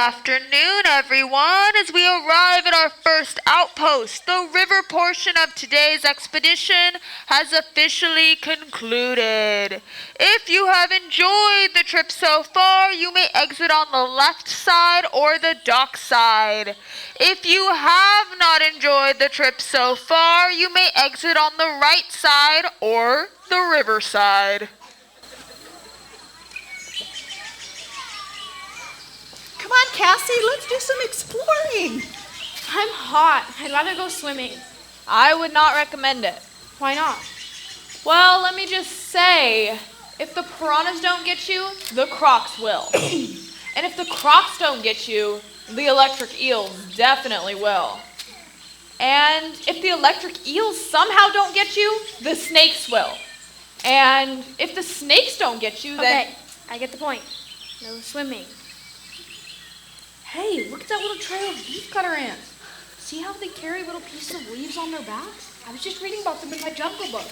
afternoon, everyone, as we arrive at our first outpost. The river portion of today's expedition has officially concluded. If you have enjoyed the trip so far, you may exit on the left side or the dock side. If you have not enjoyed the trip so far, you may exit on the right side or the river side. Come on, Cassie, let's do some exploring. I'm hot. I'd rather go swimming. I would not recommend it. Why not? Well, let me just say, if the piranhas don't get you, the crocs will. And if the crocs don't get you, the electric eels definitely will. And if the electric eels somehow don't get you, the snakes will. And if the snakes don't get you, then... Okay, I get the point. No swimming. Hey, look at that little trail of leafcutter ants. See how they carry little pieces of leaves on their backs? I was just reading about them in my jungle book.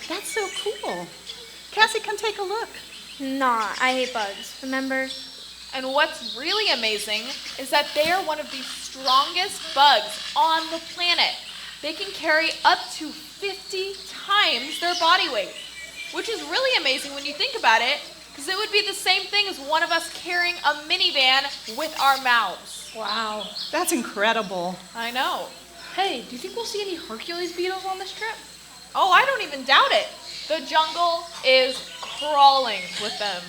That's so cool. Cassie, come take a look. Nah, I hate bugs, remember? And what's really amazing is that they are one of the strongest bugs on the planet. They can carry up to 50 times their body weight, which is really amazing when you think about it, because it would be the same thing as one of us carrying a minivan with our mouths. Wow, that's incredible. I know. Hey, do you think we'll see any Hercules beetles on this trip? Oh, I don't even doubt it. The jungle is crawling with them.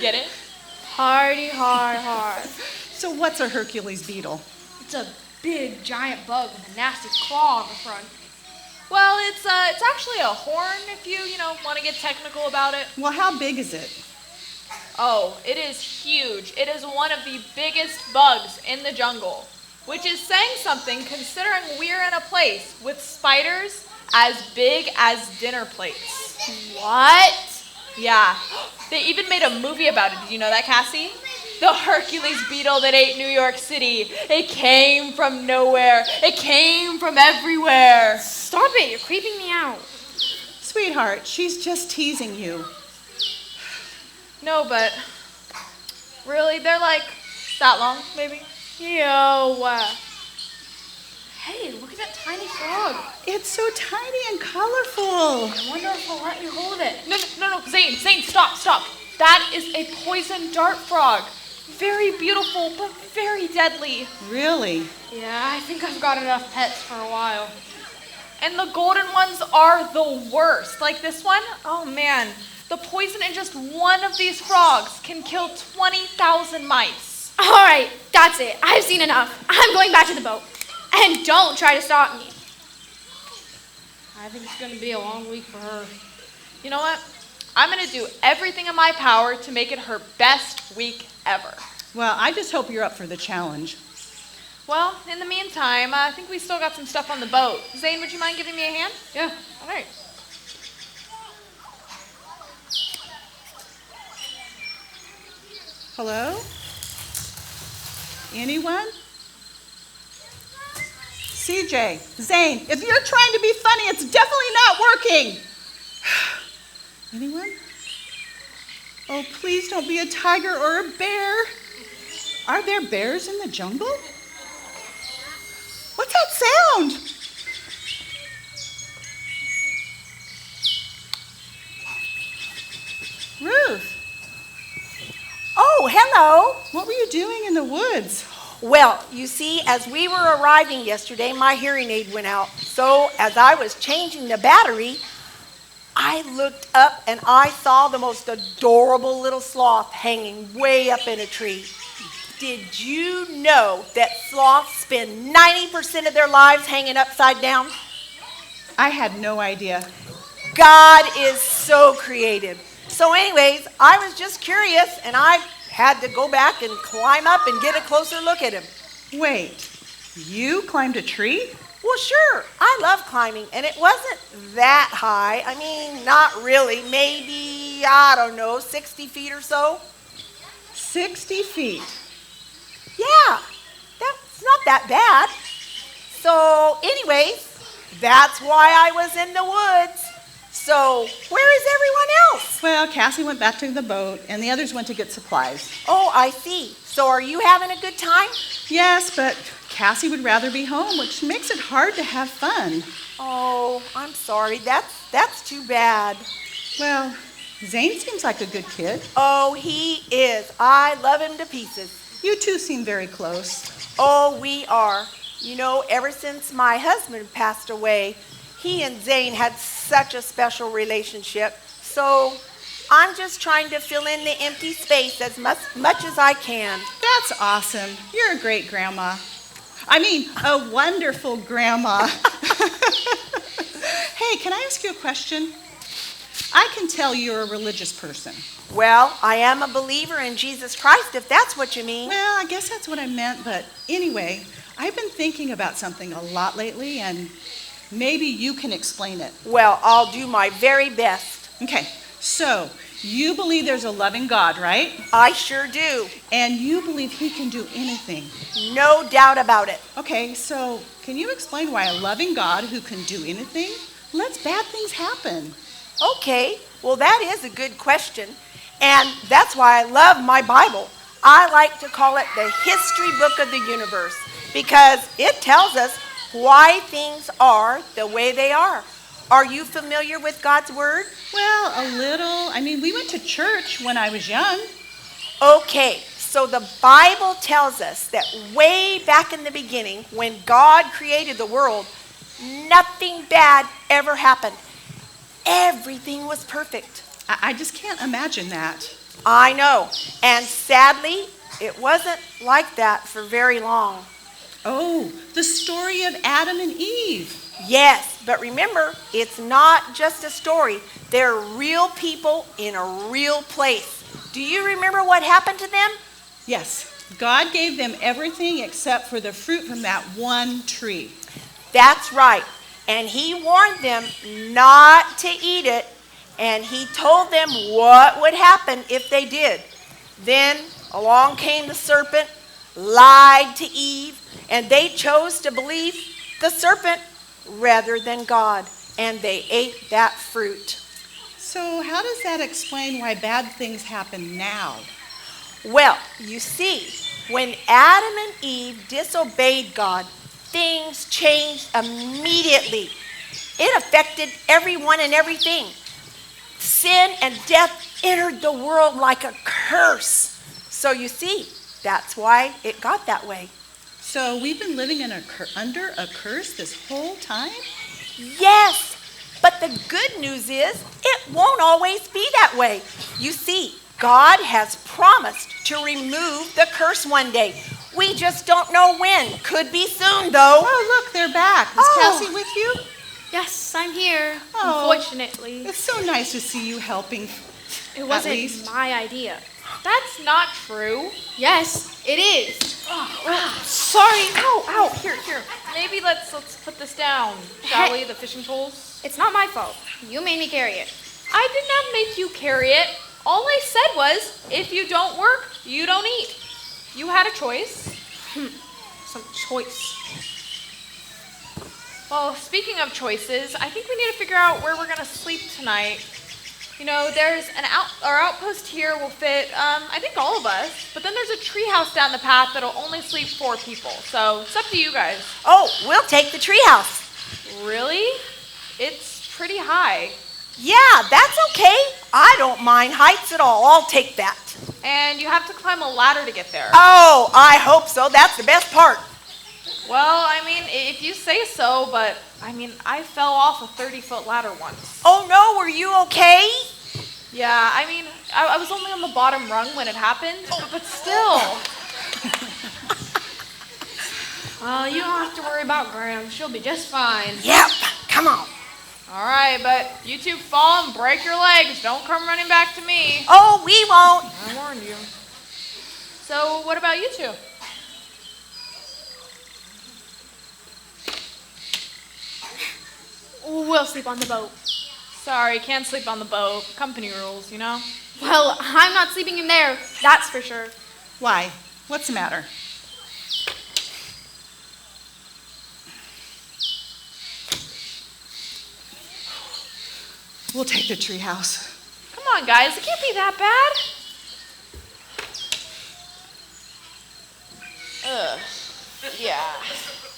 Get it? Hardy, hard. So what's a Hercules beetle? It's a big, giant bug with a nasty claw on the front. Well, it's actually a horn if you want to get technical about it. Well, how big is it? Oh, it is huge. It is one of the biggest bugs in the jungle, which is saying something considering we're in a place with spiders as big as dinner plates. What? Yeah, they even made a movie about it. Did you know that, Cassie? The Hercules beetle that ate New York City. It came from nowhere. It came from everywhere. Stop it, you're creeping me out. Sweetheart, she's just teasing you. No, but really, they're like that long, maybe? Yo. Hey, look at that tiny frog. It's so tiny and colorful. I wonder if I'll let me hold it. No, Zane, stop. That is a poison dart frog. Very beautiful, but very deadly. Really? Yeah, I think I've got enough pets for a while. And the golden ones are the worst. Like this one, oh man. The poison in just one of these frogs can kill 20,000 mice. All right, that's it. I've seen enough. I'm going back to the boat. And don't try to stop me. I think it's going to be a long week for her. You know what? I'm going to do everything in my power to make it her best week ever. Well, I just hope you're up for the challenge. Well, in the meantime, I think we still got some stuff on the boat. Zane, would you mind giving me a hand? Yeah. All right. Hello? Anyone? CJ, Zane, if you're trying to be funny, it's definitely not working. Anyone? Oh, please don't be a tiger or a bear. Are there bears in the jungle? What's that sound? Ruth. Oh, hello. What were you doing in the woods? Well, you see, as we were arriving yesterday, my hearing aid went out. So as I was changing the battery, I looked up and I saw the most adorable little sloth hanging way up in a tree. Did you know that sloths spend 90% of their lives hanging upside down? I had no idea. God is so creative. So anyways, I was just curious and I had to go back and climb up and get a closer look at him. Wait, you climbed a tree? Well, sure. I love climbing, and it wasn't that high. I mean, not really. Maybe, 60 feet or so. 60 feet. Yeah, that's not that bad. So anyways, that's why I was in the woods. So So, where is everyone else? Well, Cassie went back to the boat, and the others went to get supplies. Oh, I see. So are you having a good time? Yes, but Cassie would rather be home, which makes it hard to have fun. Oh, I'm sorry. That's too bad. Well, Zane seems like a good kid. Oh, he is. I love him to pieces. You two seem very close. Oh, we are. You know, ever since my husband passed away, he and Zane had such a special relationship. So I'm just trying to fill in the empty space as much as I can. That's awesome. You're a great grandma. I mean, a wonderful grandma. Hey, can I ask you a question? I can tell you're a religious person. Well, I am a believer in Jesus Christ, if that's what you mean. Well, I guess that's what I meant, but anyway, I've been thinking about something a lot lately, and maybe you can explain it. Well, I'll do my very best. Okay, so you believe there's a loving God, right? I sure do. And you believe he can do anything. No doubt about it. Okay, so can you explain why a loving God who can do anything lets bad things happen? Okay, well, that is a good question. And that's why I love my Bible. I like to call it the history book of the universe because it tells us why things are the way they are. Are you familiar with God's Word? Well, a little. I mean, we went to church when I was young. Okay, so the Bible tells us that way back in the beginning, when God created the world, nothing bad ever happened. Everything was perfect. I just can't imagine that. I know. And sadly, it wasn't like that for very long. Oh, the story of Adam and Eve. Yes, but remember, it's not just a story. They're real people in a real place. Do you remember what happened to them? Yes, God gave them everything except for the fruit from that one tree. That's right. And he warned them not to eat it, and he told them what would happen if they did. Then along came the serpent, lied to Eve, and they chose to believe the serpent rather than God, and they ate that fruit. So how does that explain why bad things happen now? Well, you see, when Adam and Eve disobeyed God, things changed immediately. It affected everyone and everything. Sin and death entered the world like a curse. So you see, that's why it got that way. So we've been living under a curse this whole time? Yes, but the good news is it won't always be that way. You see, God has promised to remove the curse one day. We just don't know when. Could be soon, though. Oh, look, they're back. Is Cassie with you? Yes, I'm here. Oh, Unfortunately, it's so nice to see you helping. it wasn't least. my idea. That's not true. Yes, it is. Sorry. Ow. Here. Maybe let's put this down, shall Hey. we? The fishing poles. It's not my fault. You made me carry it. I did not make you carry it. All I said was, if you don't work, you don't eat. You had a choice. Some choice. Well, speaking of choices, I think we need to figure out where we're gonna sleep tonight. You know, there's our outpost here will fit, I think all of us. But then there's a treehouse down the path that'll only sleep 4 people. So it's up to you guys. Oh, we'll take the treehouse. Really? It's pretty high. Yeah, that's okay. I don't mind heights at all. I'll take that. And you have to climb a ladder to get there. Oh, I hope so. That's the best part. Well, I mean, if you say so, but I mean, I fell off a 30-foot ladder once. Oh no, were you okay? Yeah, I mean, I was only on the bottom rung when it happened, but still. You don't have to worry about Graham. She'll be just fine. Yep, come on. All right, but you two fall and break your legs. Don't come running back to me. Oh, we won't. I warned you. So, what about you two? We'll sleep on the boat. Sorry, can't sleep on the boat. Company rules, you know? Well, I'm not sleeping in there, that's for sure. Why? What's the matter? We'll take the treehouse. Come on, guys. It can't be that bad. Ugh. Yeah.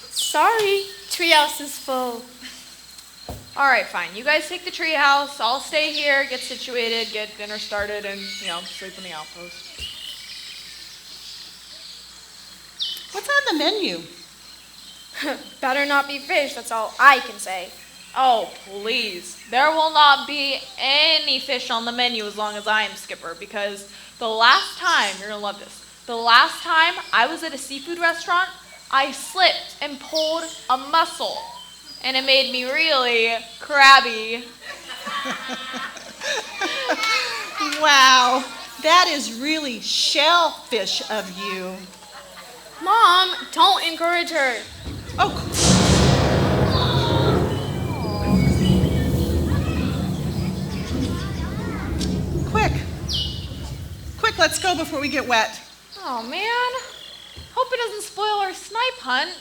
Sorry, treehouse is full. All right, fine. You guys take the treehouse. I'll stay here, get situated, get dinner started, and, sleep in the outpost. What's on the menu? Better not be fish, that's all I can say. Oh, please. There will not be any fish on the menu as long as I am skipper, because the last time, you're going to love this, the last time I was at a seafood restaurant, I slipped and pulled a mussel, and it made me really crabby. Wow, that is really shellfish of you. Mom, don't encourage her. Oh, quick, let's go before we get wet. Oh, man. Hope it doesn't spoil our snipe hunt.